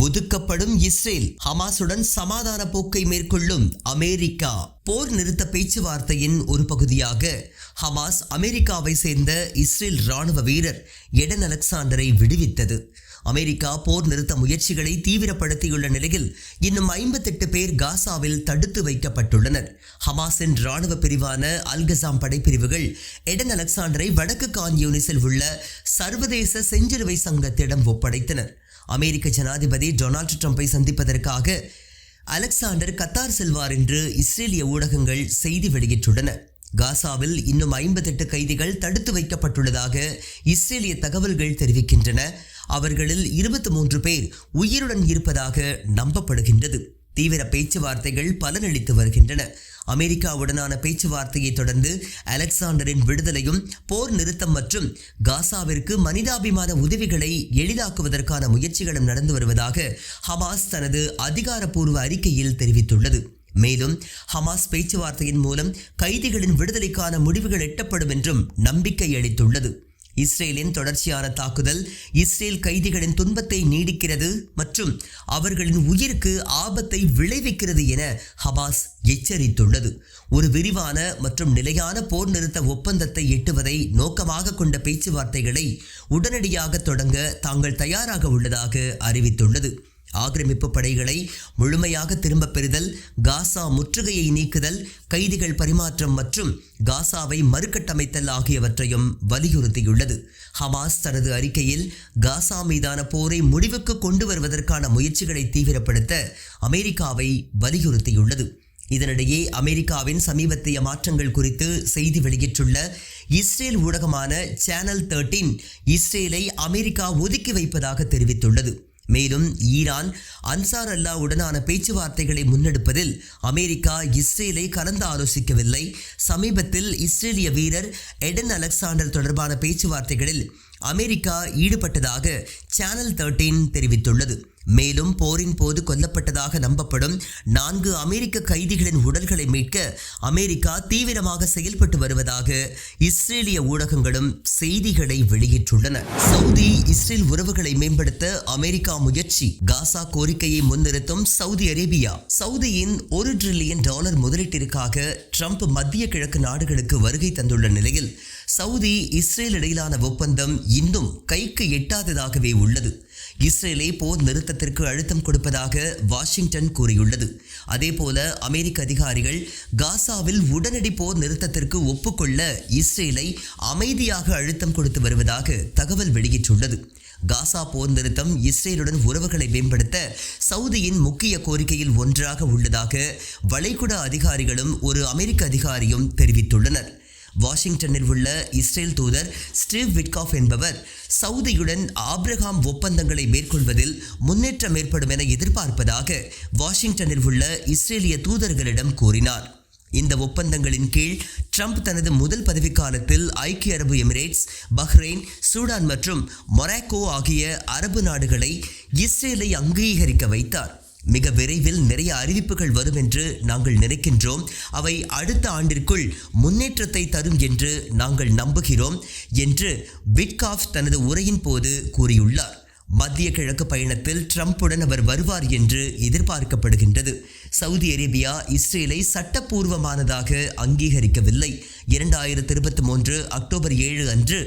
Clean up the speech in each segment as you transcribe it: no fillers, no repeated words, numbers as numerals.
ஒதுக்கப்படும் இஸ்ரேல், ஹமாஸுடன் சமாதான போக்கை மேற்கொள்ளும் அமெரிக்கா. போர் நிறுத்த பேச்சுவார்த்தையின் ஒரு பகுதியாக ஹமாஸ் அமெரிக்காவை சேர்ந்த இஸ்ரேல் ராணுவ வீரர் எடன் அலெக்சாண்டரை விடுவித்தது. அமெரிக்கா போர் நிறுத்த முயற்சிகளை தீவிரப்படுத்தியுள்ள நிலையில் இன்னும் 58 பேர் காசாவில் தடுத்து வைக்கப்பட்டுள்ளனர். ஹமாஸின் ராணுவ பிரிவான அல்கசாம் படைப்பிரிவுகள் எடன் அலெக்சாண்டரை வடக்கு கான் யூனிஸில் உள்ள சர்வதேச செஞ்சிலுவை சங்கத்திடம் ஒப்படைத்தனர். அமெரிக்க ஜனாதிபதி டொனால்டு ட்ரம்பை சந்திப்பதற்காக அலெக்சாண்டர் கத்தார் செல்வார் என்று இஸ்ரேலிய ஊடகங்கள் செய்தி வெளியிட்டுள்ளன. காசாவில் இன்னும் 58 கைதிகள் தடுத்து வைக்கப்பட்டுள்ளதாக இஸ்ரேலிய தகவல்கள் தெரிவிக்கின்றன. அவர்களில் 23 பேர் உயிருடன் இருப்பதாக நம்பப்படுகின்றது. தீவிர பேச்சுவார்த்தைகள் பலனளித்து வருகின்றன. அமெரிக்காவுடனான பேச்சுவார்த்தையை தொடர்ந்து அலெக்சாண்டரின் விடுதலையும் போர் நிறுத்தம் மற்றும் காசாவிற்கு மனிதாபிமான உதவிகளை எளிதாக்குவதற்கான முயற்சிகளும் நடந்து வருவதாக ஹமாஸ் தனது அதிகாரப்பூர்வ அறிக்கையில் தெரிவித்துள்ளது. மேலும் ஹமாஸ் பேச்சுவார்த்தையின் மூலம் கைதிகளின் விடுதலைக்கான முடிவுகள் எட்டப்படும் என்றும் நம்பிக்கை அளித்துள்ளது. இஸ்ரேலின் தொடர்ச்சியான தாக்குதல் இஸ்ரேல் கைதிகளின் துன்பத்தை நீடிக்கிறது மற்றும் அவர்களின் உயிருக்கு ஆபத்தை விளைவிக்கிறது என ஹமாஸ் எச்சரித்துள்ளது. ஒரு விரிவான மற்றும் நிலையான போர் நிறுத்த ஒப்பந்தத்தை எட்டுவதை நோக்கமாக கொண்ட பேச்சுவார்த்தைகளை உடனடியாக தொடங்க தாங்கள் தயாராக உள்ளதாக அறிவித்துள்ளது. ஆக்கிரமிப்பு படைகளை முழுமையாக திரும்பப் பெறுதல், காசா முற்றுகையை நீக்குதல், கைதிகள் பரிமாற்றம் மற்றும் காசாவை மறுகட்டமைத்தல் ஆகியவற்றையும் வலியுறுத்தியுள்ளது. ஹமாஸ் தனது அறிக்கையில் காசா மீதான போரை முடிவுக்கு கொண்டு வருவதற்கான முயற்சிகளை தீவிரப்படுத்த அமெரிக்காவை வலியுறுத்தியுள்ளது. இதனிடையே அமெரிக்காவின் சமீபத்திய மாற்றங்கள் குறித்து செய்தி வெளியிட்டுள்ள இஸ்ரேல் ஊடகமான சேனல் 13 இஸ்ரேலை அமெரிக்கா ஒதுக்கி வைப்பதாக தெரிவித்துள்ளது. மேலும் ஈரான் அன்சார் அல்லா உடனான பேச்சுவார்த்தைகளை முன்னெடுப்பதில் அமெரிக்கா இஸ்ரேலை கலந்து ஆலோசிக்கவில்லை. சமீபத்தில் இஸ்ரேலிய வீரர் எடன் அலெக்சாண்டர் தொடர்பான பேச்சுவார்த்தைகளில் அமெரிக்கா ஈடுபட்டதாக சேனல் 13 தெரிவித்துள்ளது. மேலும் போரின் போது கொல்லப்பட்டதாக நம்பப்படும் 4 அமெரிக்க கைதிகளின் உடல்களை மீட்க அமெரிக்கா தீவிரமாக செயல்பட்டு வருவதாக இஸ்ரேலிய ஊடகங்களும் செய்திகளை வெளியிட்டுள்ளன. சவுதி இஸ்ரேல் உறவுகளை மேம்படுத்த அமெரிக்கா முயற்சி. காசா கோரிக்கையை முன்னிறுத்தும் சவுதி அரேபியா. சவுதியின் $1 டிரில்லியன் முதலீட்டிற்காக ட்ரம்ப் மத்திய கிழக்கு நாடுகளுக்கு வருகை தந்துள்ள நிலையில் சவுதி இஸ்ரேல் இடையிலான ஒப்பந்தம் இன்னும் கைக்கு எட்டாததாகவே உள்ளது. இஸ்ரேலை போர் நிறுத்தத்திற்கு அழுத்தம் கொடுப்பதாக வாஷிங்டன் கூறியுள்ளது. அதேபோல அமெரிக்க அதிகாரிகள் காசாவில் உடனடி போர் நிறுத்தத்திற்கு ஒப்புக்கொள்ள இஸ்ரேலை அமைதியாக அழுத்தம் கொடுத்து வருவதாக தகவல் வெளியிட்டுள்ளது. காசா போர் நிறுத்தம் இஸ்ரேலுடன் உறவுகளை மேம்படுத்த சவுதியின் முக்கிய கோரிக்கையில் ஒன்றாக உள்ளதாக வளைகுடா அதிகாரிகளும் ஒரு அமெரிக்க அதிகாரியும் தெரிவித்துள்ளனர். வாஷிங்டனில் உள்ள இஸ்ரேல் தூதர் ஸ்டீவ் விட்காஃப் என்பவர் சவுதியுடன் ஆப்ரஹாம் ஒப்பந்தங்களை மேற்கொள்வதில் முன்னேற்றம் ஏற்படும் என எதிர்பார்ப்பதாக வாஷிங்டனில் உள்ள இஸ்ரேலிய தூதர்களிடம் கூறினார். இந்த ஒப்பந்தங்களின் கீழ் ட்ரம்ப் தனது முதல் பதவிக்காலத்தில் ஐக்கிய அரபு எமிரேட்ஸ், பஹ்ரைன், சூடான் மற்றும் மொராக்கோ ஆகிய அரபு நாடுகளை இஸ்ரேலை அங்கீகரிக்க வைத்தார். மிக விரைவில் நிறைய அறிவிப்புகள் வரும் என்று நாங்கள் நினைக்கின்றோம். அவை அடுத்த ஆண்டிற்குள் முன்னேற்றத்தை தரும் என்று நாங்கள் நம்புகிறோம் என்று விட்காஃப் தனது உரையின் போது கூறியுள்ளார். மத்திய கிழக்கு பயணத்தில் ட்ரம்புடன் அவர் வருவார் என்று எதிர்பார்க்கப்படுகின்றது. சவுதி அரேபியா இஸ்ரேலை சட்டப்பூர்வமானதாக அங்கீகரிக்கவில்லை. 2023 அக்டோபர் 7 அன்று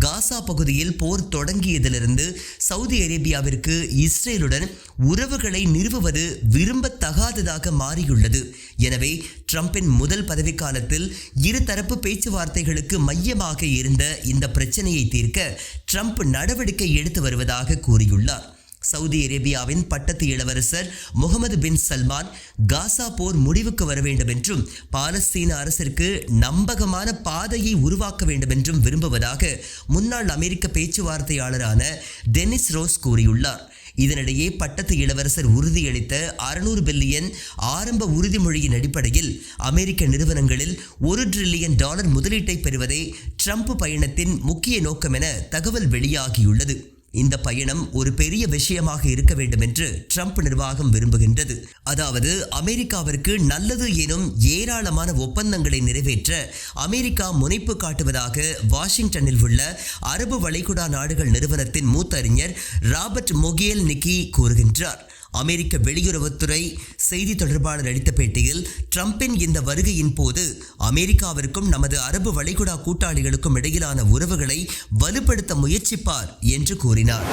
காசா பகுதியில் போர் தொடங்கியதிலிருந்து சவுதி அரேபியாவிற்கு இஸ்ரேலுடன் உறவுகளை நிறுவுவது விரும்பத்தகாததாக மாறியுள்ளது. எனவே ட்ரம்பின் முதல் பதவிக்காலத்தில் இருதரப்பு பேச்சுவார்த்தைகளுக்கு மையமாக இருந்த இந்த பிரச்சனையை தீர்க்க ட்ரம்ப் நடவடிக்கை எடுத்து வருவதாக கூறியுள்ளார். சவுதி அரேபியாவின் பட்டத்து இளவரசர் முகமது பின் சல்மான் காசா போர் முடிவுக்கு வர வேண்டும் என்றும் பாலஸ்தீன அரசிற்கு நம்பகமான பாதையை உருவாக்க வேண்டும் என்றும் விரும்புவதாக முன்னாள் அமெரிக்க பேச்சுவார்த்தையாளரான டெனிஸ் ரோஸ் கூறியுள்ளார். இதனிடையே பட்டத்து இளவரசர் உறுதியளித்த $600 பில்லியன் ஆரம்ப உறுதிமொழியின் அடிப்படையில் அமெரிக்க நிறுவனங்களில் $1 டிரில்லியன் முதலீட்டை பெறுவதே ட்ரம்ப் பயணத்தின் முக்கிய நோக்கம் என தகவல் வெளியாகியுள்ளது. இந்த பயணம் ஒரு பெரிய விஷயமாக இருக்க வேண்டும் என்று ட்ரம்ப் நிர்வாகம் விரும்புகின்றது. அதாவது அமெரிக்காவிற்கு நல்லது எனும் ஏராளமான ஒப்பந்தங்களை நிறைவேற்ற அமெரிக்கா முனைப்பு காட்டுவதாக வாஷிங்டனில் உள்ள அரபு வளைகுடா நாடுகள் நிறுவனத்தின் மூத்த அறிஞர் ராபர்ட் மொகேல் நிக்கி கூறுகின்றார். அமெரிக்க வெளியுறவுத்துறை செய்தி தொடர்பாளர் அளித்த பேட்டியில் ட்ரம்பின் இந்த வருகையின் போது அமெரிக்காவிற்கும் நமது அரபு வளைகுடா கூட்டாளிகளுக்கும் இடையிலான உறவுகளை வலுப்படுத்த முயற்சிப்பார் என்று கூறினார்.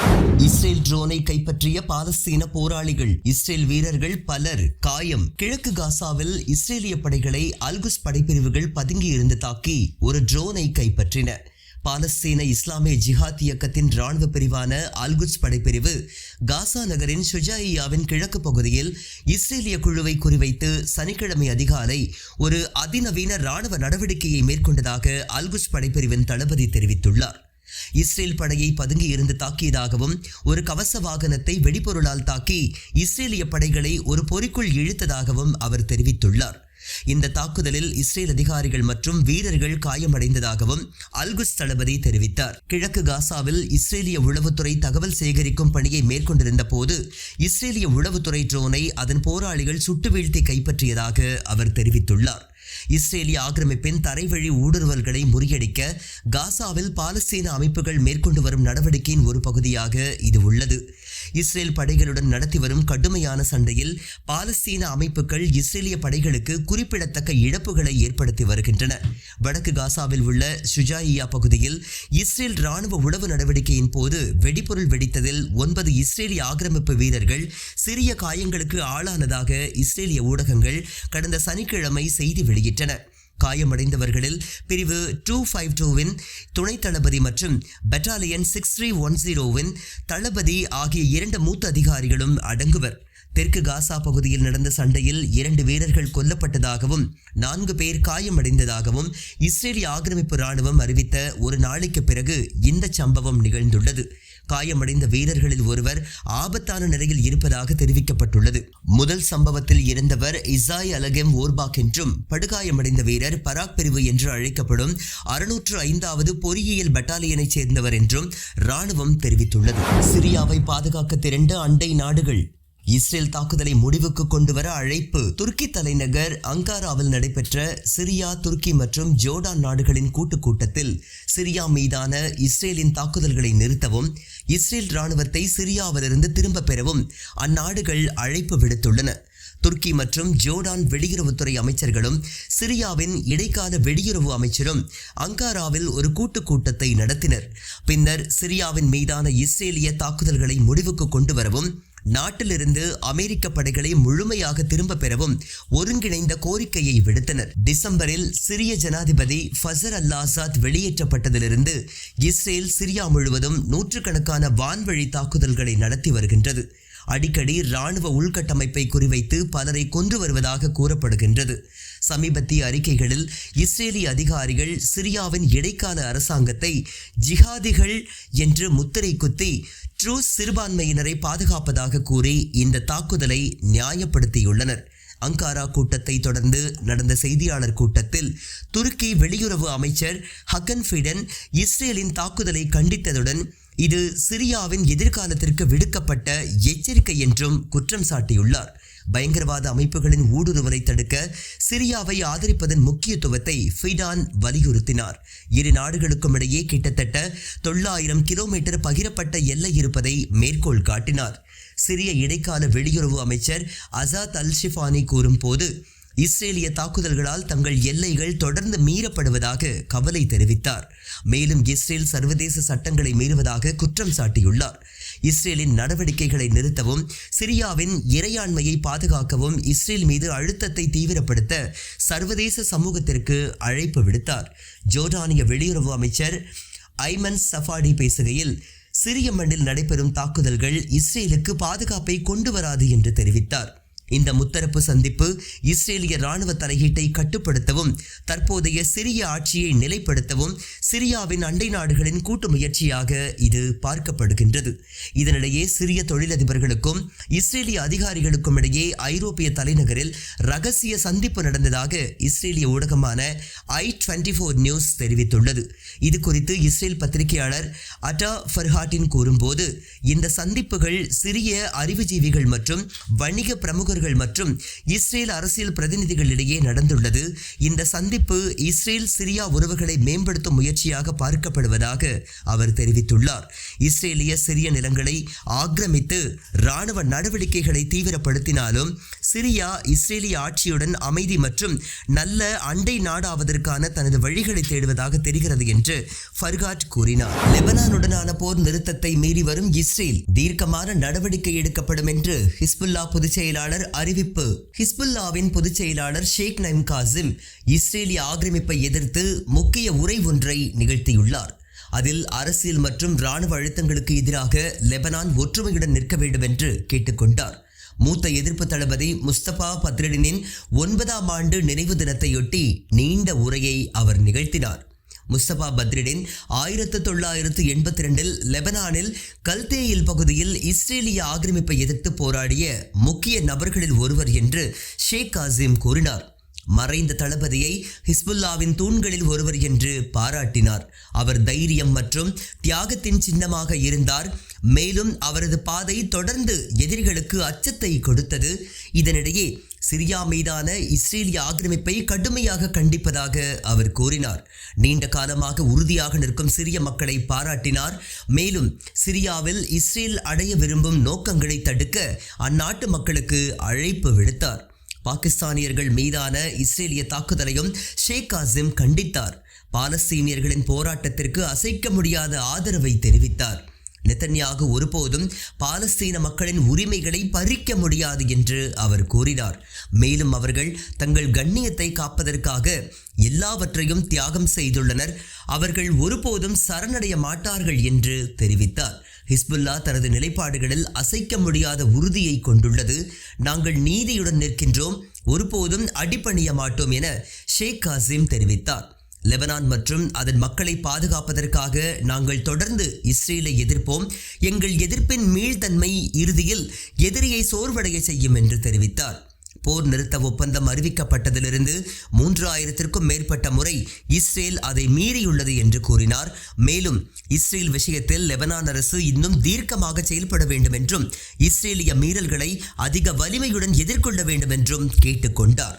இஸ்ரேல் ட்ரோனை கைப்பற்றிய பாலஸ்தீன போராளிகள். இஸ்ரேல் வீரர்கள் பலர் காயம். கிழக்கு காசாவில் இஸ்ரேலிய படைகளை அல்குஸ் படைப்பிரிவுகள் பதுங்கியிருந்து தாக்கி ஒரு ட்ரோனை கைப்பற்றின. பாலஸ்தீன இஸ்லாமிய ஜிஹாத் இயக்கத்தின் இராணுவ பிரிவான அல்குட்ஸ் படைப்பிரிவு காசா நகரின் ஷுஜாயியாவின் கிழக்கு பகுதியில் இஸ்ரேலிய குழுவை குறிவைத்து சனிக்கிழமை அதிகாலை ஒரு அதிநவீன இராணுவ நடவடிக்கையை மேற்கொண்டதாக அல்குட்ஸ் படைப்பிரிவின் தளபதி தெரிவித்துள்ளார். இஸ்ரேல் படையை பதுங்கி இருந்து தாக்கியதாகவும் ஒரு கவச வாகனத்தை வெடிபொருளால் தாக்கி இஸ்ரேலிய படைகளை ஒரு பொறிக்குள் இழுத்ததாகவும் அவர் தெரிவித்துள்ளார். இந்த தாக்குதலில் இஸ்ரேல் அதிகாரிகள் மற்றும் வீரர்கள் காயமடைந்ததாகவும் அல்குஸ் தளபதி தெரிவித்தார். கிழக்கு காசாவில் இஸ்ரேலிய உளவுத்துறை தகவல் சேகரிக்கும் பணியை மேற்கொண்டிருந்த போது இஸ்ரேலிய உளவுத்துறை ட்ரோனை அதன் போராளிகள் சுட்டு வீழ்த்தி கைப்பற்றியதாக அவர் தெரிவித்துள்ளார். இஸ்ரேலிய ஆக்கிரமிப்பின் தரைவழி ஊடுருவல்களை முறியடிக்க காசாவில் பாலஸ்தீன அமைப்புகள் மேற்கொண்டு வரும் நடவடிக்கையின் ஒரு பகுதியாக இது உள்ளது. இஸ்ரேல் படைகளுடன் நடத்தி வரும் கடுமையான சண்டையில் பாலஸ்தீன அமைப்புகள் இஸ்ரேலிய படைகளுக்கு குறிப்பிடத்தக்க இழப்புகளை ஏற்படுத்தி வருகின்றன. வடக்கு காசாவில் உள்ள ஷுஜாயியா பகுதியில் இஸ்ரேல் ராணுவ உளவு நடவடிக்கையின் போது வெடிபொருள் வெடித்ததில் 9 இஸ்ரேலிய ஆக்கிரமிப்பு வீரர்கள் சிறிய காயங்களுக்கு ஆளானதாக இஸ்ரேலிய ஊடகங்கள் கடந்த சனிக்கிழமை செய்தி வெளியிட்டன. காயமடைந்தவர்களில் பிரிவு 252வின் துணை தளபதி மற்றும் பெட்டாலியன் 6310வின் தளபதி ஆகிய 2 மூத்த அதிகாரிகளும் அடங்குவர். தெற்கு காசா பகுதியில் நடந்த சண்டையில் 2 வீரர்கள் கொல்லப்பட்டதாகவும் 4 பேர் காயமடைந்ததாகவும் இஸ்ரேலிய ஆக்கிரமிப்பு ராணுவம் அறிவித்த ஒரு நாளைக்கு பிறகு இந்த சம்பவம் நிகழ்ந்துள்ளது. காயமடைந்த வீரர்களில் ஒருவர் ஆபத்தான நிலையில் இருப்பதாக தெரிவிக்கப்பட்டுள்ளது. முதல் சம்பவத்தில் இருந்தவர் இசாய் அலகெம் ஓர்பாக் என்றும் படுகாயமடைந்த வீரர் பராக் பிரிவு என்று அழைக்கப்படும் 605வது பொறியியல் பெட்டாலியனைச் சேர்ந்தவர் என்றும் இராணுவம் தெரிவித்துள்ளது. சிரியாவை பாதுகாக்க திரண்ட அண்டை நாடுகள். இஸ்ரேல் தாக்குதலை முடிவுக்கு கொண்டு வர அழைப்பு. துருக்கி தலைநகர் அங்காராவில் நடைபெற்ற சிரியா, துருக்கி மற்றும் ஜோர்டான் நாடுகளின் கூட்டத்தில் சிரியா மீதான இஸ்ரேலின் தாக்குதல்களை நிறுத்தவும் இஸ்ரேல் இராணுவத்தை சிரியாவிலிருந்து திரும்ப பெறவும் அந்நாடுகள் அழைப்பு விடுத்துள்ளன. துருக்கி மற்றும் ஜோர்டான் வெளியுறவுத்துறை அமைச்சர்களும் சிரியாவின் இடைக்கால வெளியுறவு அமைச்சரும் அங்காராவில் ஒரு கூட்டத்தை நடத்தினர். பின்னர் சிரியாவின் மீதான இஸ்ரேலிய தாக்குதல்களை முடிவுக்கு கொண்டு வரவும் நாட்டிலிருந்து அமெரிக்க படைகளை முழுமையாக திரும்ப பெறவும் ஒருங்கிணைந்த கோரிக்கையை விடுத்தனர். டிசம்பரில் சிரிய ஜனாதிபதி ஃபசர் அல்-ஆசாத் வெளியேற்றப்பட்டதிலிருந்து இஸ்ரேல் சிரியா முழுவதும் நூற்றுக்கணக்கான வான்வழி தாக்குதல்களை நடத்தி வருகின்றது. அடிக்கடி இராணுவ உள்கட்டமைப்பை குறிவைத்து பலரை கொன்று வருவதாக கூறப்படுகின்றது. சமீபத்திய அறிக்கைகளில் இஸ்ரேலிய அதிகாரிகள் சிரியாவின் இடைக்கால அரசாங்கத்தை ஜிஹாதிகள் என்று முத்திரை குத்தி ட்ரூஸ் சிறுபான்மையினரை பாதுகாப்பதாக கூறி இந்த தாக்குதலை நியாயப்படுத்தியுள்ளனர். அங்காரா கூட்டத்தை தொடர்ந்து நடந்த செய்தியாளர் கூட்டத்தில் துருக்கி வெளியுறவு அமைச்சர் ஹக்கன் ஃபிடன் இஸ்ரேலின் தாக்குதலை கண்டித்ததுடன் இது சிரியாவின் எதிர்காலத்திற்கு விடுக்கப்பட்ட எச்சரிக்கை என்றும் குற்றம் சாட்டியுள்ளார். பயங்கரவாத அமைப்புகளின் ஊடுருவலை தடுக்க சிரியாவை ஆதரிப்பதன் முக்கியத்துவத்தை ஃபிடான் வலியுறுத்தினார். இரு நாடுகளுக்கும் இடையே கிட்டத்தட்ட 900 கிலோமீட்டர் பகிரப்பட்ட எல்லை இருப்பதை மேற்கோள் காட்டினார். சிரிய இடைக்கால வெளியுறவு அமைச்சர் அசாத் அல்-ஷிஃபானி கூறும் போது இஸ்ரேலிய தாக்குதல்களால் தங்கள் எல்லைகள் தொடர்ந்து மீறப்படுவதாக கவலை தெரிவித்தார். மேலும் இஸ்ரேல் சர்வதேச சட்டங்களை மீறுவதாக குற்றம் சாட்டியுள்ளார். இஸ்ரேலின் நடவடிக்கைகளை நிறுத்தவும் சிரியாவின் இறையாண்மையை பாதுகாக்கவும் இஸ்ரேல் மீது அழுத்தத்தை தீவிரப்படுத்த சர்வதேச சமூகத்திற்கு அழைப்பு விடுத்தார். ஜோர்டானிய வெளியுறவு அமைச்சர் ஐமன் சஃபாடி பேசுகையில் சிரிய மண்ணில் நடைபெறும் தாக்குதல்கள் இஸ்ரேலுக்கு பாதுகாப்பை கொண்டு வராது என்று தெரிவித்தார். இந்த முத்தரப்பு சந்திப்பு இஸ்ரேலிய ராணுவ தலையீட்டை கட்டுப்படுத்தவும் தற்போதைய சிரிய ஆட்சியை நிலைப்படுத்தவும் சிரியாவின் அண்டை நாடுகளின் கூட்டு முயற்சியாக இது பார்க்கப்படுகின்றது. இதனிடையே சிரிய தொழிலதிபர்களுக்கும் இஸ்ரேலிய அதிகாரிகளுக்கும் இடையே ஐரோப்பிய தலைநகரில் ரகசிய சந்திப்பு நடந்ததாக இஸ்ரேலிய ஊடகமான i24 நியூஸ் தெரிவித்துள்ளது. இது குறித்து இஸ்ரேல் பத்திரிகையாளர் அட்டா ஃபர்ஹாட்டின் கூறும்போது, இந்த சந்திப்புகள் சிரிய அறிவுஜீவிகள் மற்றும் வணிக பிரமுகர்கள் மற்றும் இஸ்ரேல் அரசியல் பிரதிநிதிகளிடையே நடந்துள்ளது. இந்த சந்திப்பு இஸ்ரேல் சிரியா உறவுகளை மேம்படுத்தும் முயற்சியாக பார்க்கப்படுவதாக அவர் தெரிவித்துள்ளார். இஸ்ரேலிய சிரிய நிலங்களை ஆக்கிரமித்து இராணுவ நடவடிக்கைகளை தீவிரப்படுத்தினாலும் சிரியா இஸ்ரேலிய ஆட்சியுடன் அமைதி மற்றும் நல்ல அண்டை நாடாவதற்கான தனது வழிகளை தேடுவதாக தெரிகிறது என்று ஃபர்காட் கூறினார். லெபனானுடனான போர் நிறுத்தத்தை மீறி வரும் இஸ்ரேல் தீர்க்கமான நடவடிக்கை எடுக்கப்படும் என்று ஹிஸ்புல்லா பொதுச் செயலாளர் அறிவிப்பு. ஹிஸ்புல்லாவின் பொதுச் செயலாளர் ஷேக் நைம் காசிம் இஸ்ரேலிய ஆக்கிரமிப்பை எதிர்த்து முக்கிய உரை ஒன்றை நிகழ்த்தியுள்ளார். அதில் அரசியல் மற்றும் இராணுவ அழுத்தங்களுக்கு எதிராக லெபனான் ஒற்றுமையுடன் நிற்க வேண்டும் என்று கேட்டுக்கொண்டார். மூத்த எதிர்ப்பு தளபதி முஸ்தபா பத்ரெடினின் 9ஆம் ஆண்டு நினைவு தினத்தையொட்டி நீண்ட உரையை அவர் நிகழ்த்தினார். முஸ்தபா பத்ரெடின் 1982 லெபனானில் கல்தேயில் பகுதியில் இஸ்ரேலிய ஆக்கிரமிப்பை எதிர்த்து போராடிய முக்கிய நபர்களில் ஒருவர் என்று ஷேக் காசிம் கூறினார். மறைந்த தளபதியை ஹிஸ்புல்லாவின் தூண்களில் ஒருவர் என்று பாராட்டினார். அவர் தைரியம் மற்றும் தியாகத்தின் சின்னமாக இருந்தார். மேலும் அவரது பாதை தொடர்ந்து எதிரிகளுக்கு அச்சத்தை கொடுத்தது. இதனிடையே சிரியா மீதான இஸ்ரேலிய ஆக்கிரமிப்பை கடுமையாக கண்டிப்பதாக அவர் கூறினார். நீண்ட காலமாக உறுதியாக நிற்கும் சிரிய மக்களை பாராட்டினார். மேலும் சிரியாவில் இஸ்ரேல் அடைய விரும்பும் நோக்கங்களை தடுக்க அந்நாட்டு மக்களுக்கு அழைப்பு விடுத்தார். பாகிஸ்தானியர்கள் மீதான இஸ்ரேலிய தாக்குதலையும் ஷேக் காசிம் கண்டித்தார். பாலஸ்தீனியர்களின் போராட்டத்திற்கு அசைக்க முடியாத ஆதரவை தெரிவித்தார். நெதன்யாகு ஒருபோதும் பாலஸ்தீன மக்களின் உரிமைகளை பறிக்க முடியாது என்று அவர் கூறினார். மேலும் அவர்கள் தங்கள் கண்ணியத்தை காப்பதற்காக எல்லாவற்றையும் தியாகம் செய்துள்ளனர். அவர்கள் ஒருபோதும் சரணடைய மாட்டார்கள் என்று தெரிவித்தார். ஹிஸ்புல்லா தனது நிலைப்பாடுகளில் அசைக்க முடியாத உறுதியை கொண்டுள்ளது. நாங்கள் நீதியுடன் நிற்கின்றோம், ஒருபோதும் அடிபணிய மாட்டோம் என ஷேக் காசிம் தெரிவித்தார். லெபனான் மற்றும் அதன் மக்களை பாதுகாப்பதற்காக நாங்கள் தொடர்ந்து இஸ்ரேலை எதிர்ப்போம். எங்கள் எதிர்ப்பின் மீள்தன்மை இறுதியில் எதிரியை சோர்வடைய செய்யும் என்று தெரிவித்தார். போர் நிறுத்த ஒப்பந்தம் அறிவிக்கப்பட்டதிலிருந்து 3000க்கும் மேற்பட்ட முறை இஸ்ரேல் அதை மீறியுள்ளது என்று கூறினார். மேலும் இஸ்ரேல் விஷயத்தில் லெபனான் அரசு இன்னும் தீர்க்கமாக செயல்பட வேண்டும் என்றும் இஸ்ரேலிய மீறல்களை அதிக வலிமையுடன் எதிர்கொள்ள வேண்டும் என்றும் கேட்டுக்கொண்டார்.